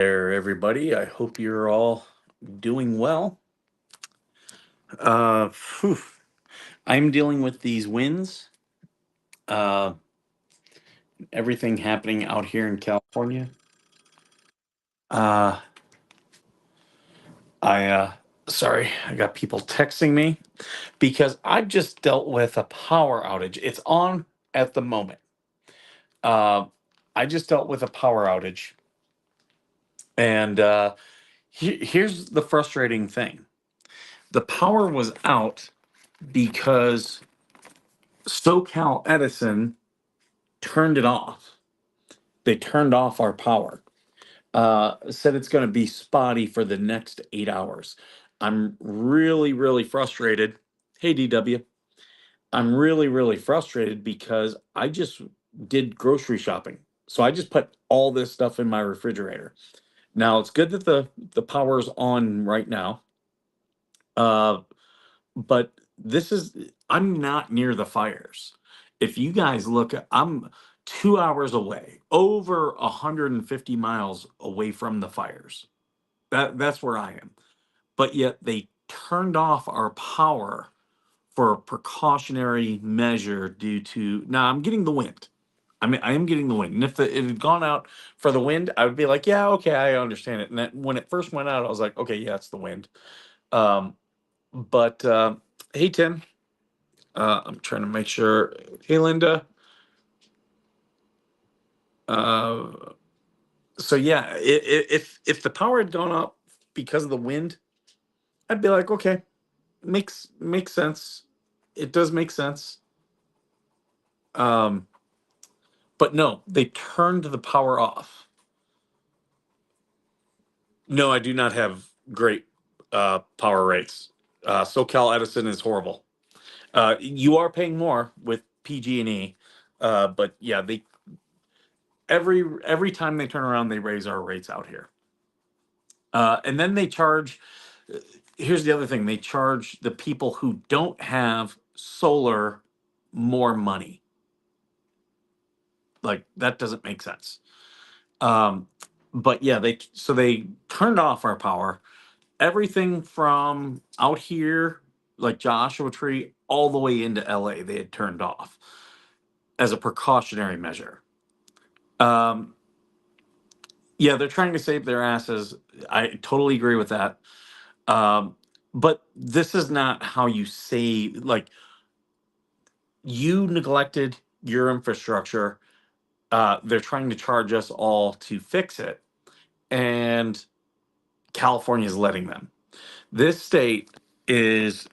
There, everybody. I hope you're all doing well. Phew. I'm dealing with these winds. Uh, Everything happening out here in California. Uh, I sorry, I got people texting me because I've just dealt with a power outage. It's on at the moment. Uh, I just dealt with a power outage, and here's the frustrating thing: the power was out because SoCal Edison turned it off. They turned off our power. Said it's going to be spotty for the next 8 hours. I'm really, really frustrated. Hey, DW. I'm really, really frustrated because I just did grocery shopping. So I just put all this stuff in my refrigerator. Now it's good that the power's on right now. Uh, but this is I'm not near the fires. If you guys look, I'm 2 hours away, over 150 miles away from the fires. That's where I am. But yet they turned off our power for a precautionary measure due to now I'm getting the wind. I mean, I am getting the wind. And if it had gone out for the wind, I would be like, yeah, okay, I understand it. And that, when it first went out, I was like, okay, yeah, it's the wind. Um, but hey, Tim, I'm trying to make sure. Hey, Linda. Uh, so yeah, if the power had gone up because of the wind, I'd be like, okay, makes sense. It does make sense. Um, but no, they turned the power off. No, I do not have great power rates. SoCal Edison is horrible. You are paying more with PG&E, but yeah, they every time they turn around, they raise our rates out here. And then they charge. Here's the other thing: they charge the people who don't have solar more money. Like that doesn't make sense. Um, but yeah, they turned off our power. Everything from out here, like Joshua Tree, all the way into LA, they had turned off as a precautionary measure. Um, yeah, they're trying to save their asses. I totally agree with that. Um, but this is not how you say, like, you neglected your infrastructure. They're trying to charge us all to fix it. And California is letting them. This state is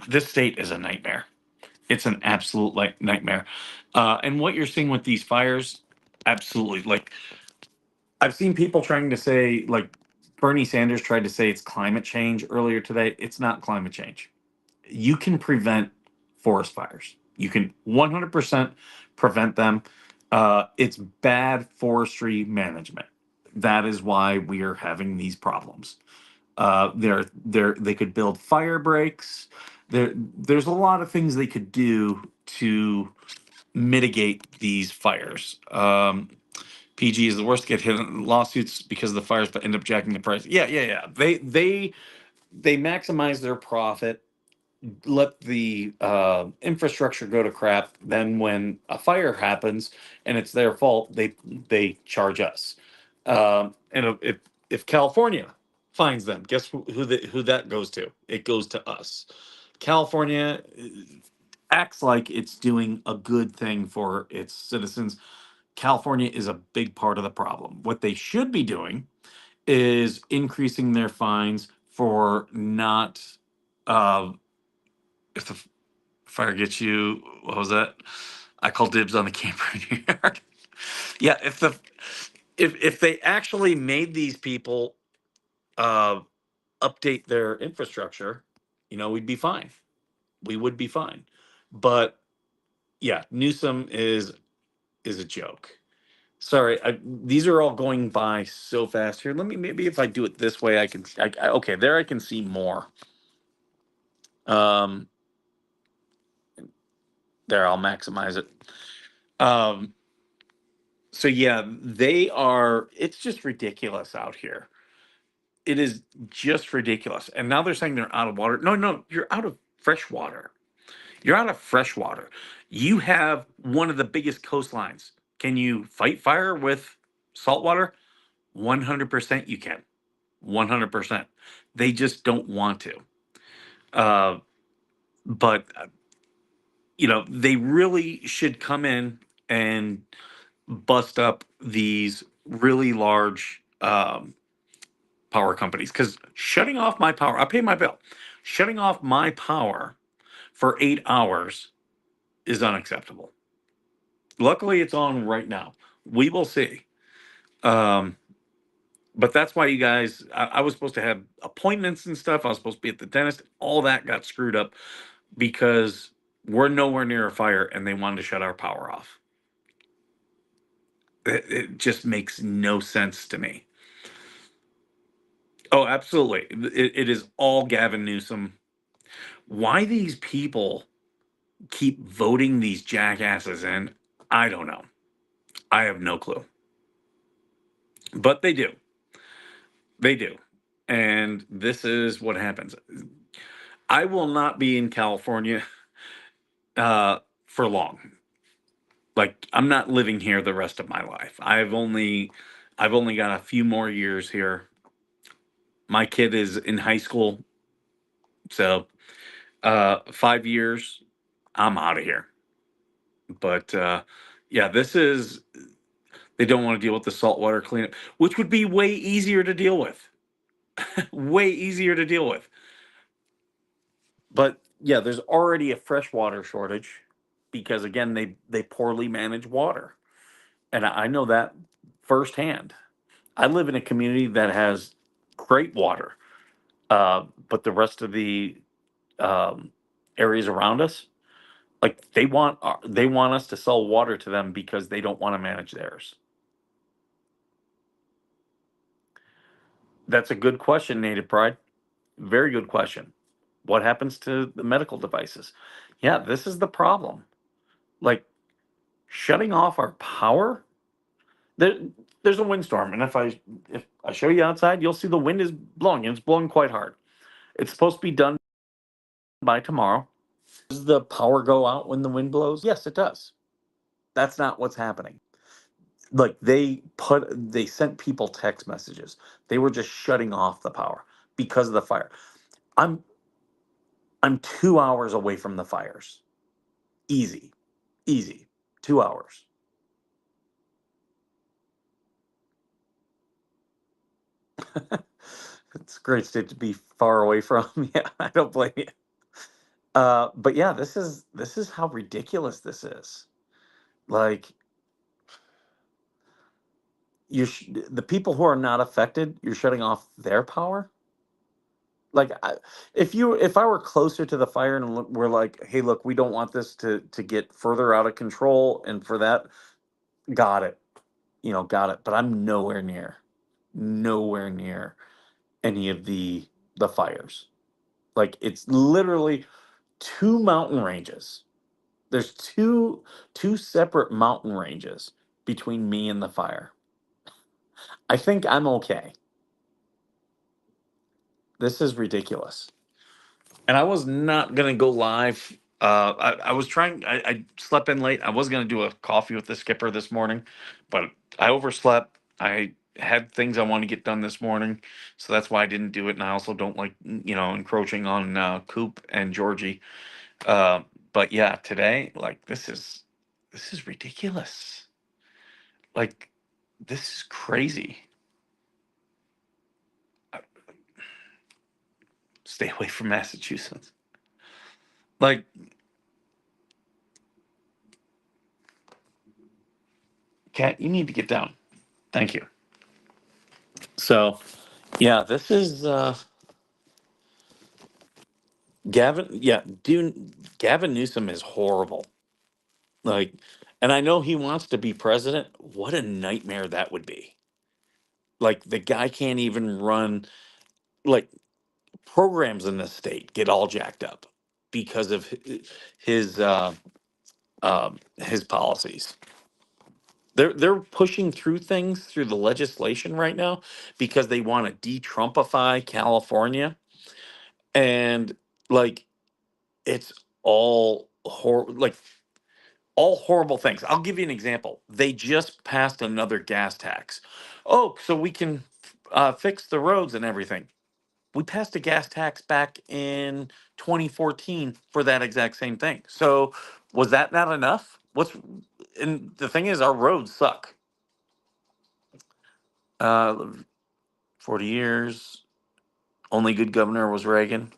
this state is a nightmare. It's an absolute like nightmare. And what you're seeing with these fires, absolutely. Like I've seen people trying to say, like Bernie Sanders tried to say it's climate change earlier today. It's not climate change. You can prevent forest fires. You can 100% prevent them. It's bad forestry management. That is why we are having these problems. They could build fire breaks. There's a lot of things they could do to mitigate these fires. PG is the worst to get hit in lawsuits because of the fires, but end up jacking the price. Yeah. They maximize their profit, let the infrastructure go to crap. Then when a fire happens and it's their fault, they charge us. And if California finds them, guess who that goes to? It goes to us. California acts like it's doing a good thing for its citizens. California is a big part of the problem. What they should be doing is increasing their fines for not uh, if the fire gets you, what was that? I call dibs on the camper in your yard. Yeah, if they actually made these people uh, update their infrastructure, we'd be fine. We would be fine. But yeah, Newsom is a joke. Sorry, these are all going by so fast here. Let me maybe if I do it this way, I can. Okay, there I can see more. Um, there I'll maximize it. Um, So yeah, they are. It's just ridiculous out here. It is just ridiculous. And now they're saying they're out of water. No, no, you're out of fresh water. You're out of fresh water. You have one of the biggest coastlines. Can you fight fire with salt water? 100% you can. 100%. They just don't want to. Uh, but they really should come in and bust up these really large power companies, because shutting off my power, I pay my bill. Shutting off my power for 8 hours is unacceptable. Luckily, it's on right now. We will see. Um, but that's why you guys, I was supposed to have appointments and stuff. I was supposed to be at the dentist. All that got screwed up because we're nowhere near a fire and they wanted to shut our power off. It just makes no sense to me. Oh, absolutely. It is all Gavin Newsom. Why these people keep voting these jackasses in, I don't know. I have no clue. But they do. They do. And this is what happens. I will not be in California for long. Like, I'm not living here the rest of my life. I've only got a few more years here. My kid is in high school, so 5 years, I'm out of here. But yeah, they don't want to deal with the saltwater cleanup, which would be way easier to deal with. Way easier to deal with. But yeah, there's already a freshwater shortage because again, they poorly manage water. And I know that firsthand. I live in a community that has great water, but the rest of the um, areas around us, like they want us to sell water to them because they don't want to manage theirs. That's a good question, Native Pride. Very good question. What happens to the medical devices? Yeah, this is the problem. Like, shutting off our power. There, there's a windstorm, and if I show you outside, you'll see the wind is blowing, and it's blowing quite hard. It's supposed to be done by tomorrow. Does the power go out when the wind blows? Yes, it does. That's not what's happening. Like, they sent people text messages. They were just shutting off the power because of the fire. I'm I'm 2 hours away from the fires. Easy, easy. 2 hours. It's a great state to be far away from. Yeah, I don't blame you. But yeah, this is how ridiculous this is. Like, the people who are not affected, you're shutting off their power. Like, if I were closer to the fire and we're like, hey, look, we don't want this to get further out of control, and for that, got it, got it. But I'm nowhere near any of the fires. Like, it's literally two mountain ranges. There's two separate mountain ranges between me and the fire. I think I'm okay. This is ridiculous. And I was not gonna go live. I was trying. I slept in late. I was gonna do a coffee with the skipper this morning, but I overslept. I had things I want to get done this morning, so that's why I didn't do it. And I also don't like encroaching on Coop and Georgie. Uh, but yeah, today, like, this is ridiculous. Like, this is crazy. Uh, Stay away from Massachusetts. Like, Kat, you need to get down. Thank you. So, yeah, this is Gavin. Yeah, dude, Gavin Newsom is horrible. Like, and I know he wants to be president. What a nightmare that would be. Like, the guy can't even run. Like, programs in the state get all jacked up because of his policies. They're pushing through things through the legislation right now because they want to de-Trumpify California, and like it's like all horrible things. I'll give you an example. They just passed another gas tax. Oh, so we can fix the roads and everything. We passed a gas tax back in 2014 for that exact same thing. So was that not enough? And the thing is, our roads suck. Uh, 40 years. Only good governor was Reagan.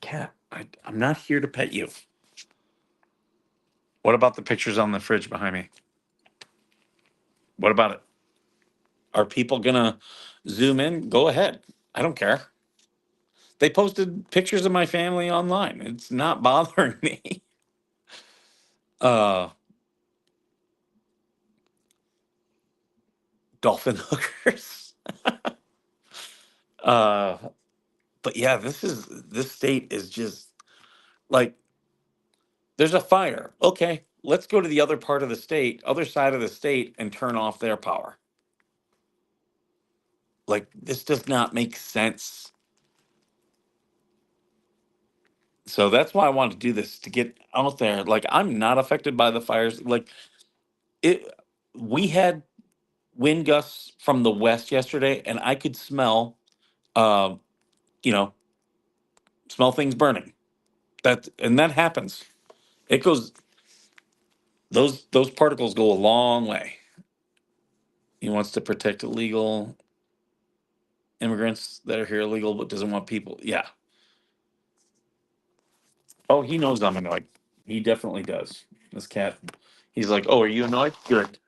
Cat, I'm not here to pet you. What about the pictures on the fridge behind me? What about it? Are people gonna zoom in? Go ahead. I don't care. They posted pictures of my family online. It's not bothering me. Uh, Dolphin hookers. Uh, but yeah, this state is just like there's a fire. Okay, let's go to the other part of the state, other side of the state, and turn off their power. Like this does not make sense. So that's why I wanted to do this to get out there. Like I'm not affected by the fires. Like it, we had wind gusts from the west yesterday, and I could smell, uh, you know, smell things burning. That happens. It goes. Those particles go a long way. He wants to protect illegal immigrants that are here illegal, but doesn't want people. Yeah. Oh, he knows I'm annoyed. He definitely does. This cat. He's like, oh, are you annoyed? Good.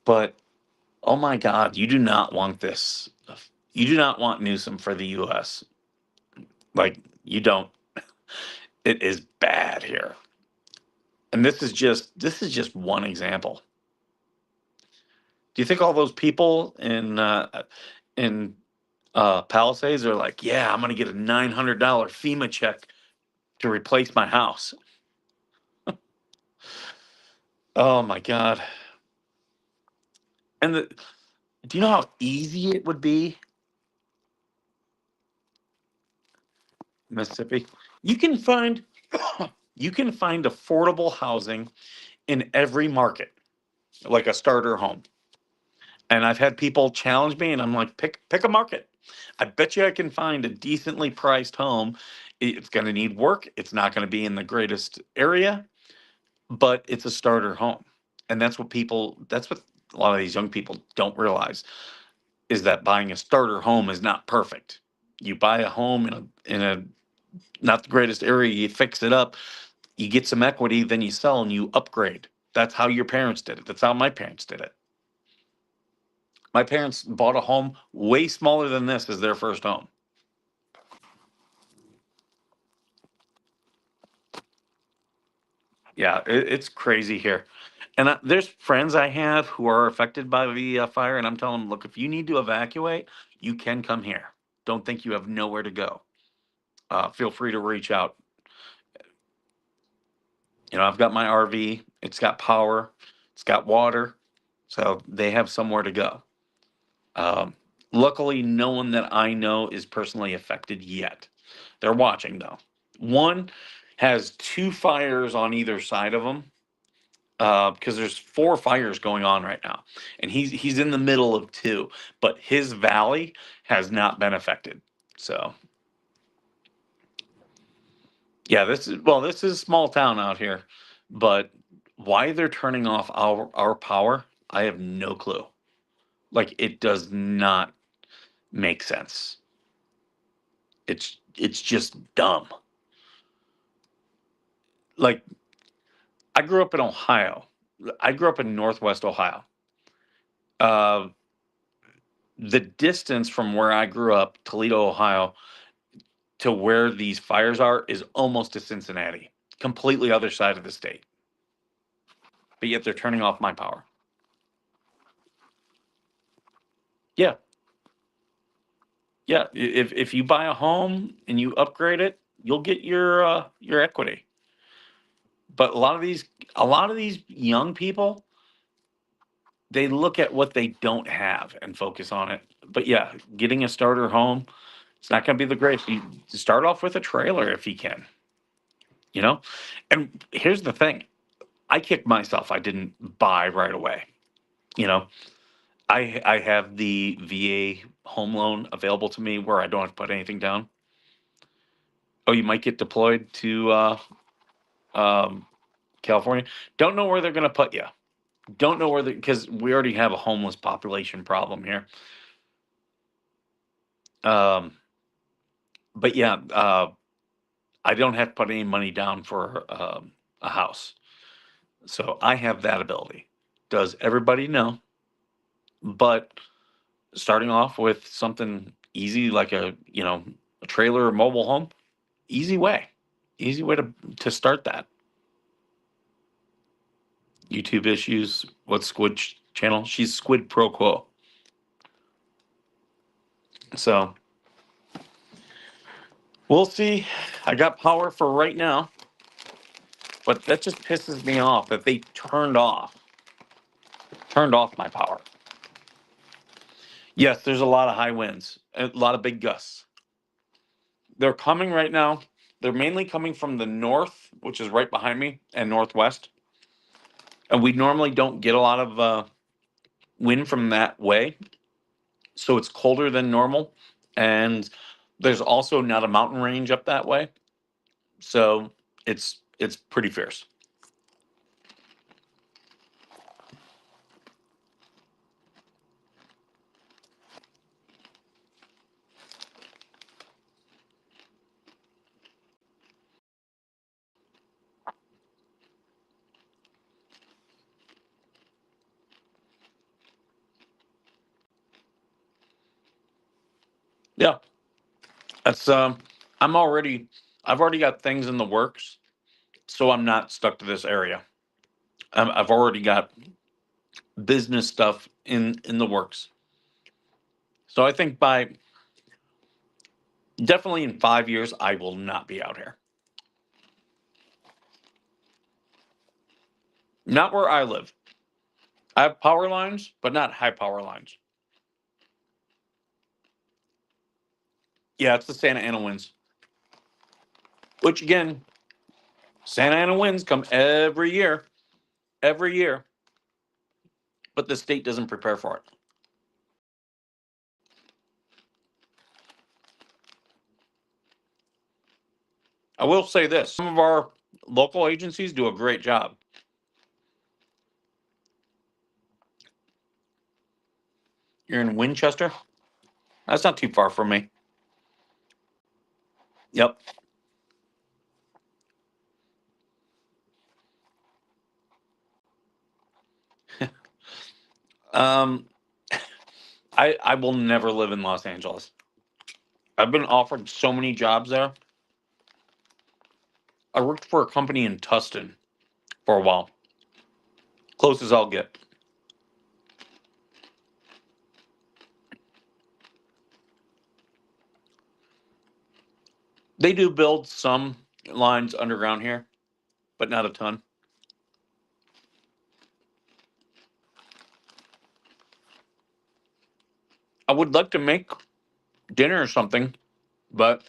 But oh my God, you do not want this. You do not want Newsom for the U.S. Like you don't. It is bad here, and this is just one example. Do you think all those people in Palisades are like, yeah, I'm gonna get a $900 FEMA check to replace my house? Oh my God! And do you know how easy it would be, Mississippi? You can find you can find affordable housing in every market, like a starter home. And I've had people challenge me, and I'm like, pick a market. I bet you I can find a decently priced home. It's going to need work. It's not going to be in the greatest area, but it's a starter home. And that's what a lot of these young people don't realize is that buying a starter home is not perfect. You buy a home in a not the greatest area, you fix it up, you get some equity, then you sell and you upgrade. That's how your parents did it. That's how my parents did it. My parents bought a home way smaller than this as their first home. Yeah, it's crazy here. And there's friends I have who are affected by the fire, and I'm telling them, look, if you need to evacuate, you can come here. Don't think you have nowhere to go. Feel free to reach out. I've got my RV. It's got power. It's got water, so they have somewhere to go. Um, Luckily, no one that I know is personally affected yet. They're watching though. One has two fires on either side of him because there's four fires going on right now, and he's in the middle of two, but his valley has not been affected. So yeah, this is a small town out here, but why they're turning off our power, I have no clue. Like it does not make sense. It's just dumb. Like I grew up in Ohio. I grew up in Northwest Ohio. Uh, the distance from where I grew up, Toledo, Ohio, to where these fires are is almost to Cincinnati, completely other side of the state. But yet they're turning off my power. Yeah, yeah. If you buy a home and you upgrade it, you'll get your equity. But a lot of these young people, they look at what they don't have and focus on it. But yeah, getting a starter home, it's not going to be the greatest. You start off with a trailer if you can, you know. And here's the thing: I kicked myself. I didn't buy right away. You know, I have the VA home loan available to me where I don't have to put anything down. Oh, you might get deployed to um, California. Don't know where they're going to put you. Don't know where because we already have a homeless population problem here. Um, but yeah, I don't have to put any money down for a house, so I have that ability. Does everybody know? But starting off with something easy like a trailer or mobile home, easy way, easy way to start that. YouTube issues. What's Squid channel? She's Squid Pro Quo. So we'll see. I got power for right now, but that just pisses me off that they turned off my power. Yes, there's a lot of high winds, a lot of big gusts. They're coming right now. They're mainly coming from the north, which is right behind me, and northwest. And we normally don't get a lot of wind from that way, so it's colder than normal. And there's also not a mountain range up that way, so it's pretty fierce. Yeah, that's I'm already I've already got things in the works, so I'm not stuck to this area. I've already got business stuff in the works. So I think by definitely in 5 years, I will not be out here. Not where I live. I have power lines, but not high power lines. Yeah, it's the Santa Ana winds, which again, Santa Ana winds come every year, but the state doesn't prepare for it. I will say this: some of our local agencies do a great job. You're in Winchester. That's not too far from me. Yep. Um, I will never live in Los Angeles. I've been offered so many jobs there. I worked for a company in Tustin for a while, close as I'll get. They do build some lines underground here, but not a ton. I would like to make dinner or something, but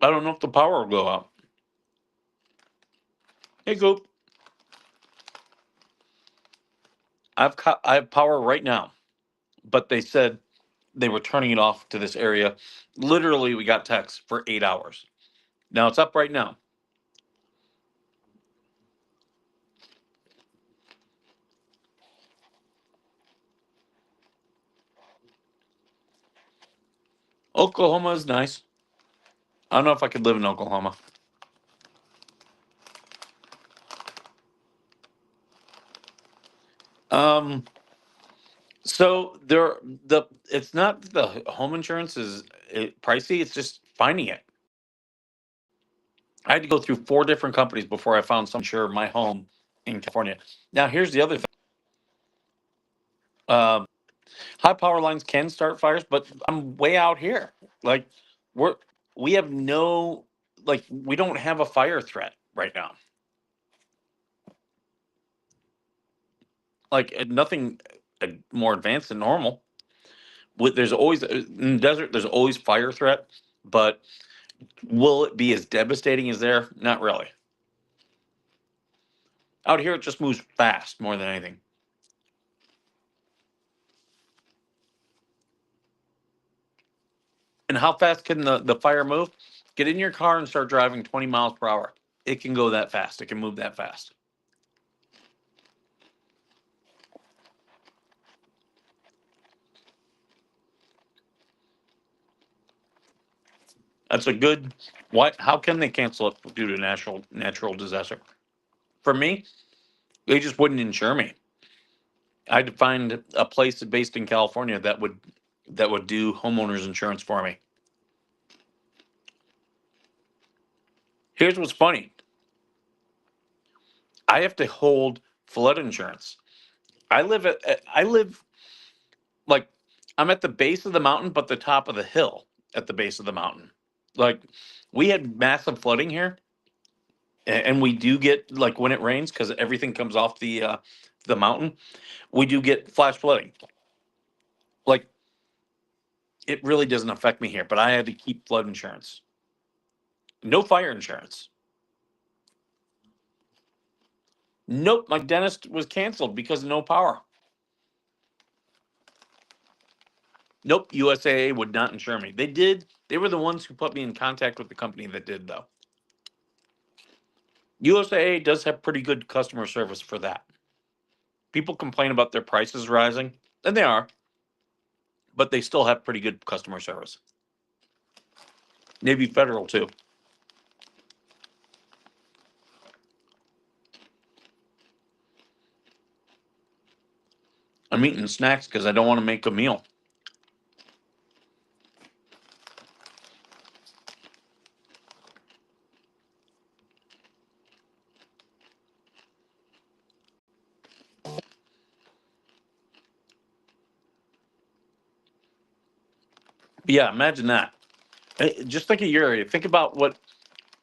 I don't know if the power will go out. Hey, Goop, I have power right now, but they said they were turning it off to this area. Literally, we got text for 8 hours. Now it's up right now. Oklahoma is nice. I don't know if I could live in Oklahoma. Um, so the it's not that the home insurance is pricey. It's just finding it. I had to go through four different companies before I found some insure my home in California. Now here's the other thing. Um, high power lines can start fires, but I'm way out here. Like we're we have no we don't have a fire threat right now. like nothing more advanced than normal. There's always in the desert. There's always fire threat, but will it be as devastating as there? Not really. Out here, it just moves fast more than anything. And how fast can the fire move? Get in your car and start driving 20 miles per hour. It can go that fast. It can move that fast. That's a good. What? How can they cancel it due to natural disaster? For me, they just wouldn't insure me. I had to find a place based in California that would do homeowners insurance for me. Here's what's funny. I have to hold flood insurance. I live like I'm at the base of the mountain, but the top of the hill at the base of the mountain. Like we had massive flooding here, and we do get like when it rains because everything comes off the mountain. We do get flash flooding. Like it really doesn't affect me here, but I had to keep flood insurance. No fire insurance. Nope, my dentist was canceled because of no power. Nope, USAA would not insure me. They did. They were the ones who put me in contact with the company that did, though. USAA does have pretty good customer service for that. People complain about their prices rising, and they are, but they still have pretty good customer service. Maybe federal too. I'm eating snacks because I don't want to make a meal. But yeah, imagine that. Just think of your area. Think about what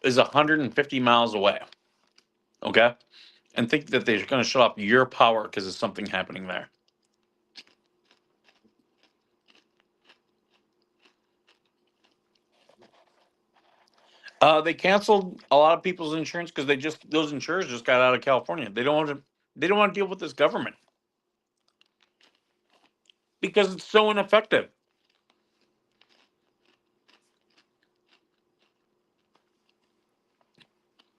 is 150 miles away. Okay, and think that they're going to shut off your power because of something happening there. They canceled a lot of people's insurance because those insurers just got out of California. They don't want to deal with this government because it's so ineffective.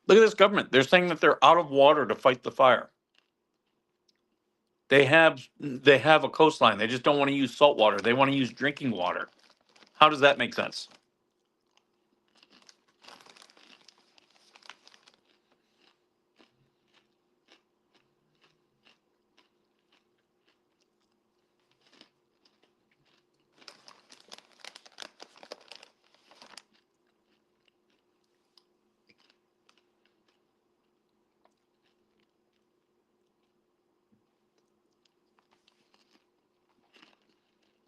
Look at this government. They're saying that they're out of water to fight the fire. They have a coastline. They just don't want to use salt water. They want to use drinking water. How does that make sense?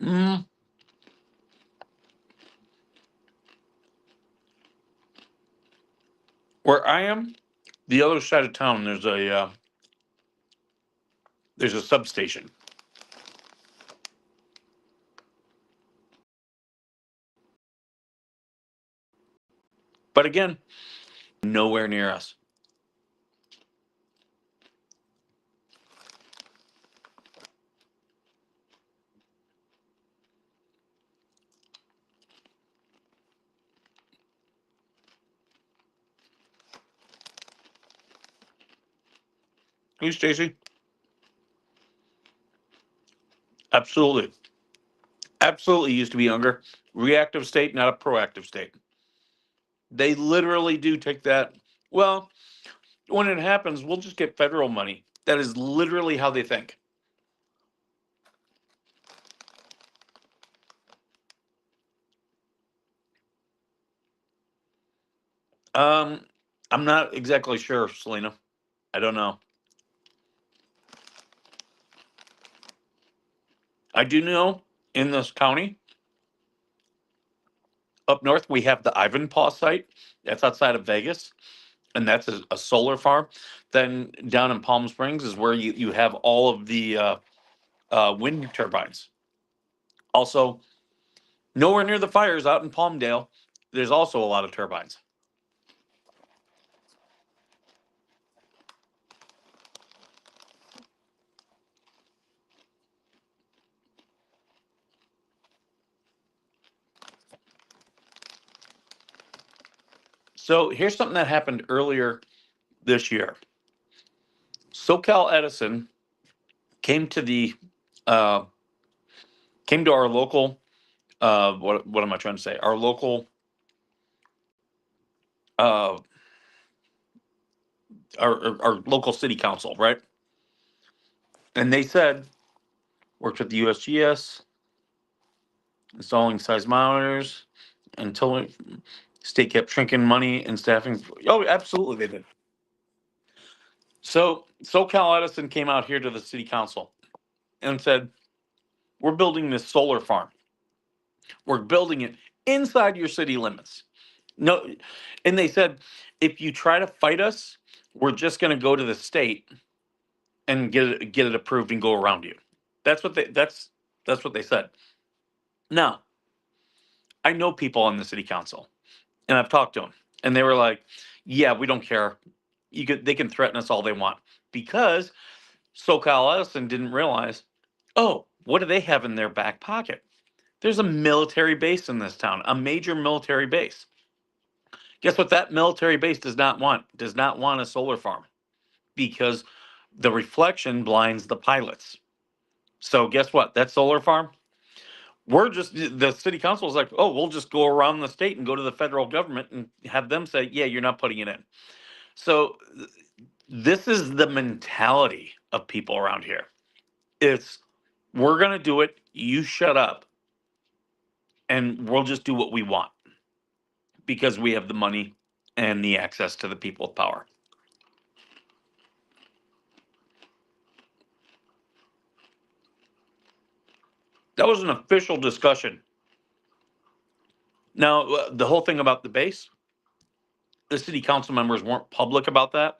Mm, where I am, the other side of town, there's a substation. But again, nowhere near us. Hey, Stacy. Absolutely, absolutely used to be younger. Reactive state, not a proactive state. They literally do take that. Well, when it happens, we'll just get federal money. That is literally how they think. Um, I'm not exactly sure, Selena. I don't know. I do know in this county up north we have the Ivanpah site. That's outside of Vegas, and that's a solar farm. Then down in Palm Springs is where you have all of the wind turbines. Also, nowhere near the fires out in Palmdale, there's also a lot of turbines. So here's something that happened earlier this year. SoCal Edison came to the uh, came to our local what am I trying to say? Our local uh, our local city council, right? And they said worked with the USGS, installing seismometers until state kept shrinking money and staffing. Oh, absolutely, they did. So SoCal Edison came out here to the city council and said, "We're building this solar farm. We're building it inside your city limits." No, and they said, if you try to fight us, we're just going to go to the state and get it approved and go around you. That's what they said. Now, I know people on the city council, and I've talked to them, and they were like, "Yeah, we don't care. They can threaten us all they want because SoCal Edison didn't realize. Oh, what do they have in their back pocket? There's a military base in this town, a major military base. Guess what? That military base does not want. Does not want a solar farm because the reflection blinds the pilots. So guess what? That solar farm, we're just the city council is like, oh, we'll just go around the state and go to the federal government and have them say, yeah, you're not putting it in. So this is the mentality of people around here. It's we're gonna do it. You shut up, and we'll just do what we want because we have the money and the access to the people with power. That was an official discussion. Now, the whole thing about the base, the city council members weren't public about that,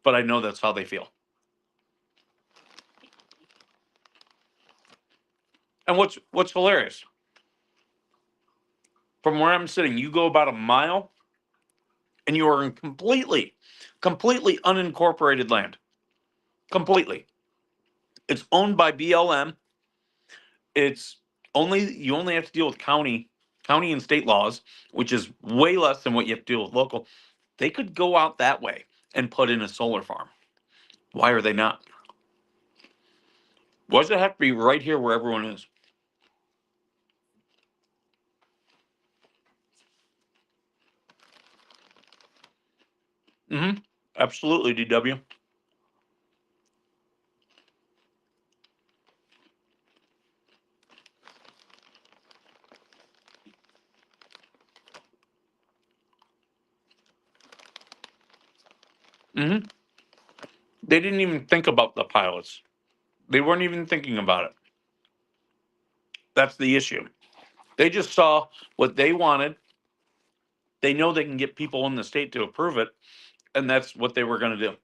but I know that's how they feel. And what's hilarious, from where I'm sitting, you go about a mile and you are in completely unincorporated land. Completely. It's owned by BLM. It's you only have to deal with county and state laws, which is way less than what you have to deal with local. They could go out that way and put in a solar farm. Why are they not? Why does it have to be right here where everyone is? Mm-hmm. Absolutely, DW. Mm-hmm. They didn't even think about the pilots. They weren't even thinking about it. That's the issue. They just saw what they wanted. They know they can get people in the state to approve it, and that's what they were going to do.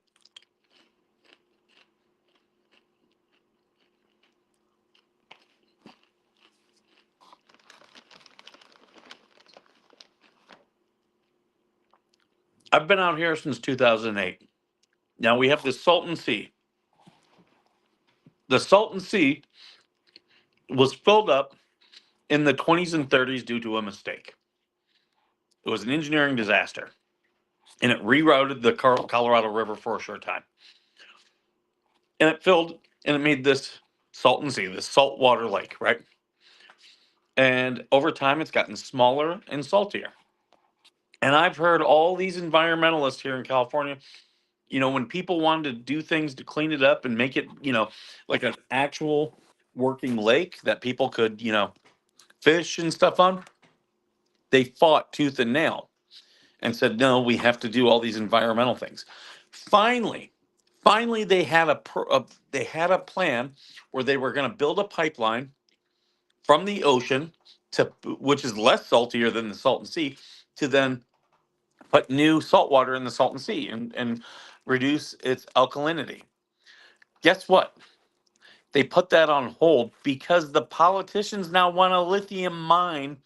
I've been out here since 2008. Now we have the Salton Sea. The Salton Sea was filled up in the 20s and 30s due to a mistake. It was an engineering disaster, and it rerouted the Colorado River for a short time. And it filled and it made this Salton Sea, this saltwater lake, right? And over time, it's gotten smaller and saltier. And I've heard all these environmentalists here in California, when people wanted to do things to clean it up and make it, like an actual working lake that people could, fish and stuff on, they fought tooth and nail and said, no, we have to do all these environmental things. Finally, finally, they had a plan where they were going to build a pipeline from the ocean to which is less saltier than the Salton Sea to then put new salt water in the Salton Sea and reduce its alkalinity. Guess what? They put that on hold because the politicians now want to lithium mine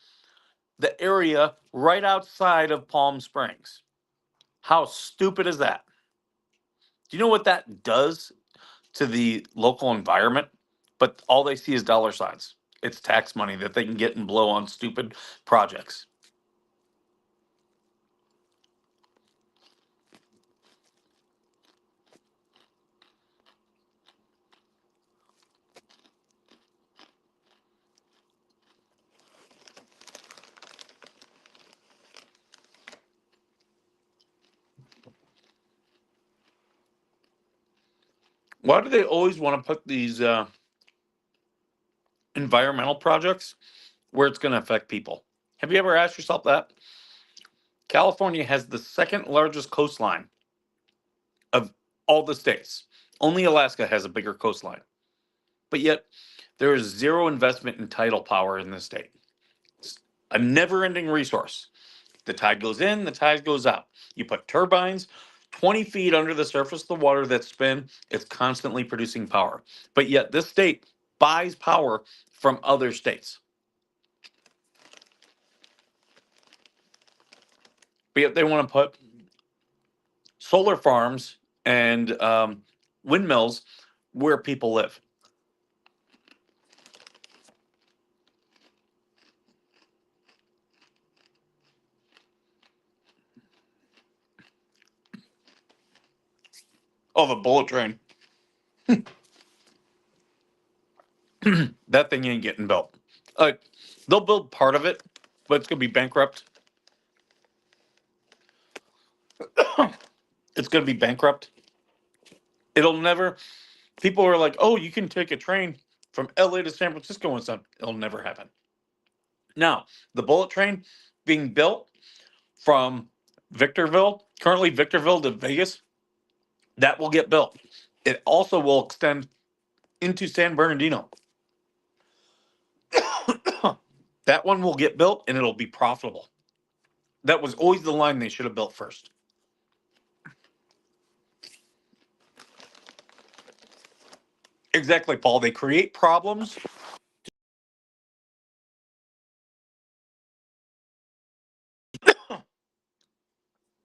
the area right outside of Palm Springs. How stupid is that? Do you know what that does to the local environment? But all they see is dollar signs. It's tax money that they can get and blow on stupid projects. Why do they always want to put these environmental projects where it's going to affect people? Have you ever asked yourself that? California has the second largest coastline of all the states. Only Alaska has a bigger coastline. But yet, there is zero investment in tidal power in this state. It's a never ending resource. The tide goes in, the tide goes out. You put turbines 20 feet under the surface of the water that spin, it's constantly producing power. But yet, this state buys power from other states. But yet, they want to put solar farms and windmills where people live. Oh, the bullet train. That thing ain't getting built. They'll build part of it, but it's going to be bankrupt. It's going to be bankrupt. It'll never. People are like, oh, you can take a train from LA to San Francisco and stuff. It'll never happen. Now, the bullet train being built from Victorville, currently Victorville to Vegas, that will get built. It also will extend into San Bernardino. That one will get built and it'll be profitable. That was always the line they should have built first. Exactly, Paul. They create problems.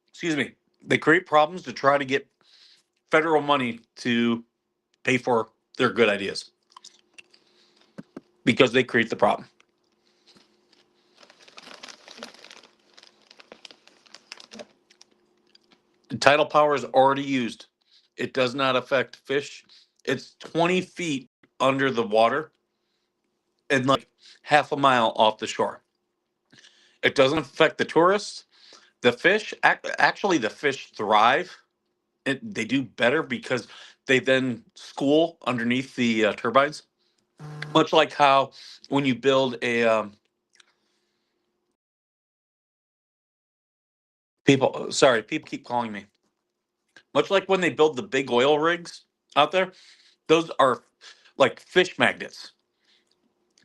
Excuse me. They create problems to try to get federal money to pay for their good ideas because they create the problem. The tidal power is already used. It does not affect fish. It's 20 feet under the water and like half a mile off the shore. It doesn't affect the tourists. The fish, actually, the fish thrive. They do better because they then school underneath the turbines. Much like how when you build a people keep calling me. Much like when they build the big oil rigs out there, those are like fish magnets.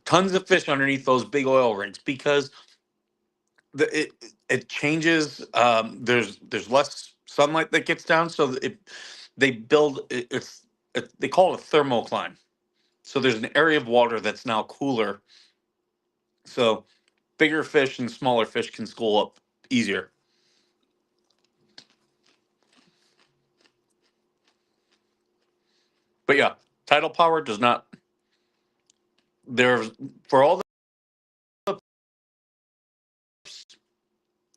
Tons of fish underneath those big oil rigs because it changes. There's less sunlight that gets down, so they build they call it a thermocline. So there's an area of water that's now cooler, so bigger fish and smaller fish can school up easier. But yeah, tidal power does not. There's for all the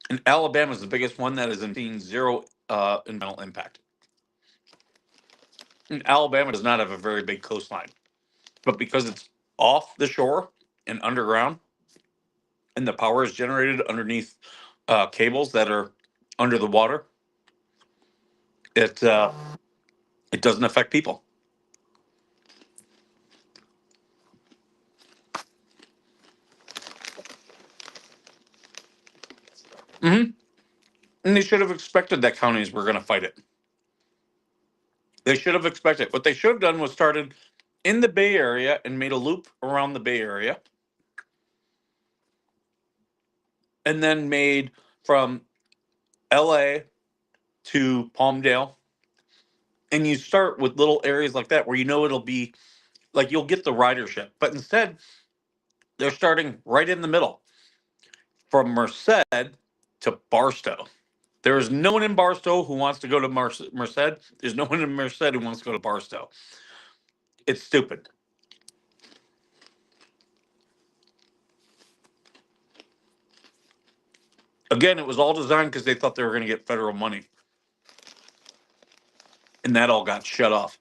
and Alabama is the biggest one that is seeing zero environmental impact. And Alabama does not have a very big coastline, but because it's off the shore and underground, and the power is generated underneath cables that are under the water, it it doesn't affect people. Hmm. And they should have expected that counties were going to fight it. They should have expected. What they should have done was started in the Bay Area and made a loop around the Bay Area, and then made from LA to Palmdale, and you start with little areas like that where you know it'll be like you'll get the ridership. But instead, they're starting right in the middle from Merced to Barstow. There is no one in Barstow who wants to go to Merced. There's no one in Merced who wants to go to Barstow. It's stupid. Again, it was all designed because they thought they were going to get federal money, and that all got shut off.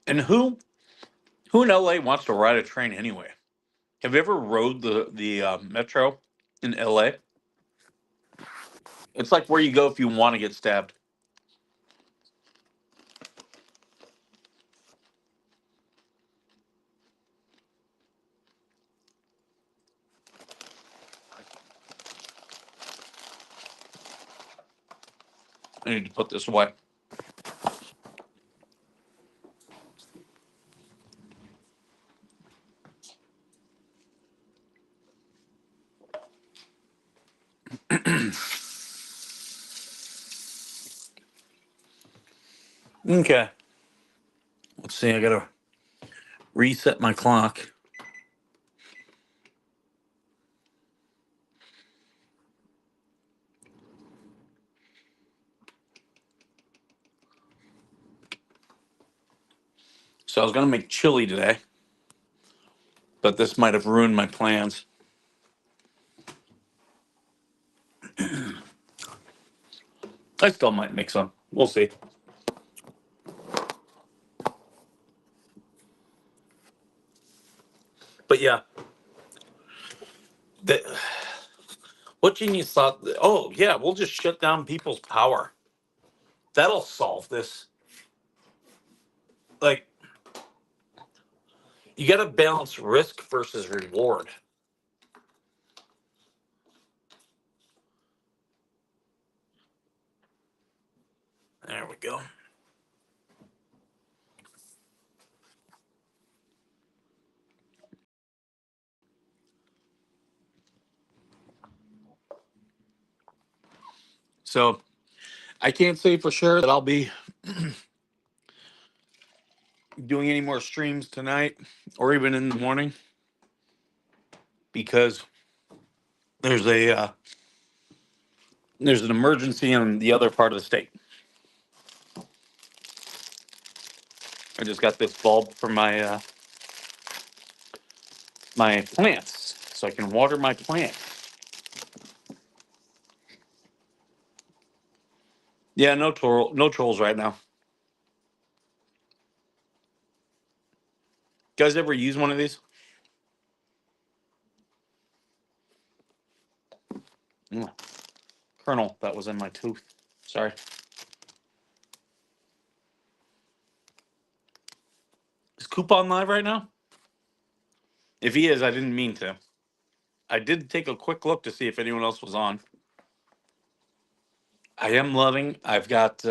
And who in LA wants to ride a train anyway? Have you ever rode the metro in LA? It's like where you go if you want to get stabbed. I need to put this away. Okay. Let's see. I gotta reset my clock. So I was gonna make chili today, but this might have ruined my plans. I still might make some. We'll see. But yeah, the, what genius thought? Oh yeah, we'll just shut down people's power. That'll solve this. Like you got to balance risk versus reward. There we go. So I can't say for sure that I'll be doing any more streams tonight or even in the morning because there's a there's an emergency in the other part of the state. I just got this bulb for my plants so I can water my plant. Yeah, no trolls right now. You guys ever use one of these? Mm, kernel that was in my tooth. Sorry. Is Coupon live right now? If he is, I didn't mean to. I did take a quick look to see if anyone else was on. I am loving. I've got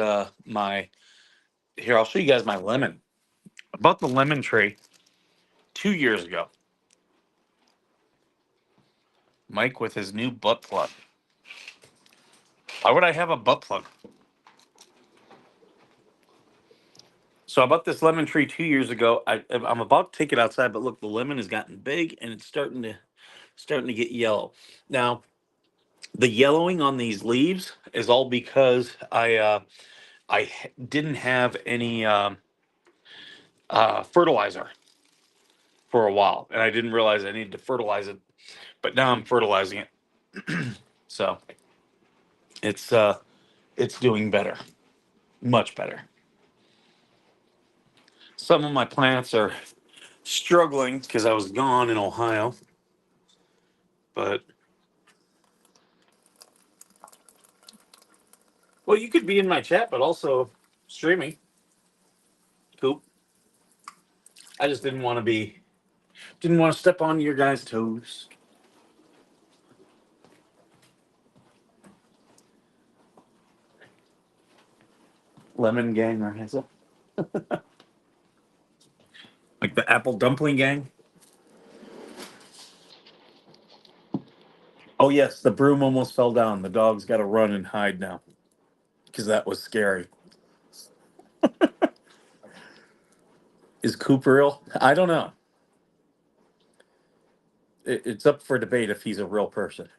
my here. I'll show you guys my lemon. I bought the lemon tree 2 years ago. Mike with his new butt plug. Why would I have a butt plug? So I bought this lemon tree 2 years ago. I'm about to take it outside, but look, the lemon has gotten big and it's starting to get yellow. Now, the yellowing on these leaves is all because I didn't have any fertilizer for a while, and I didn't realize I needed to fertilize it. But now I'm fertilizing it, so it's uh, it's doing better, much better. Some of my plants are struggling because I was gone in Ohio, but well, you could be in my chat, but also streaming. Cool. I just didn't want to be. Didn't want to step on your guys' toes. Lemon gang, or is it? Like the apple dumpling gang? Oh, yes, the broom almost fell down. The dog's got to run and hide now because that was scary. Is Coop real? I don't know. It's up for debate if he's a real person.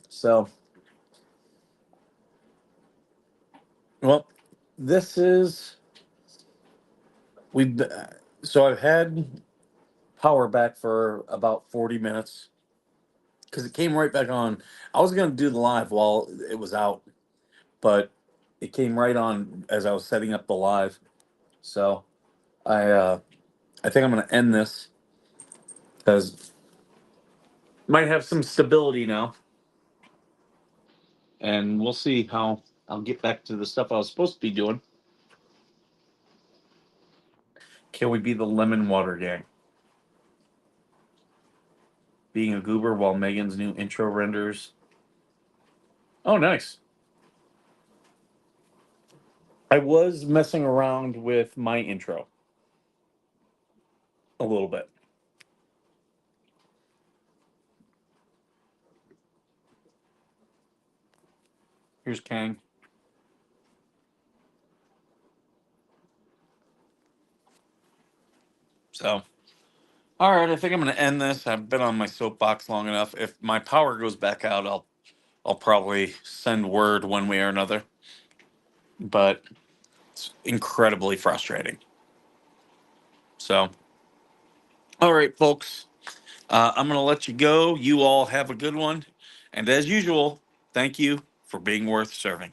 So, well, this is we've so I've had power back for about 40 minutes because it came right back on. I was gonna do the live while it was out, but it came right on as I was setting up the live. So I think I'm gonna end this because might have some stability now, and we'll see how I'll get back to the stuff I was supposed to be doing. Can we be the lemon water gang? Being a goober while Megan's new intro renders. Oh, nice. I was messing around with my intro a little bit. Here's Kang. So, all right, I think I'm going to end this. I've been on my soapbox long enough. If my power goes back out, I'll probably send word one way or another. But it's incredibly frustrating. So, all right, folks. I'm going to let you go. You all have a good one. And as usual, thank you for being worth serving.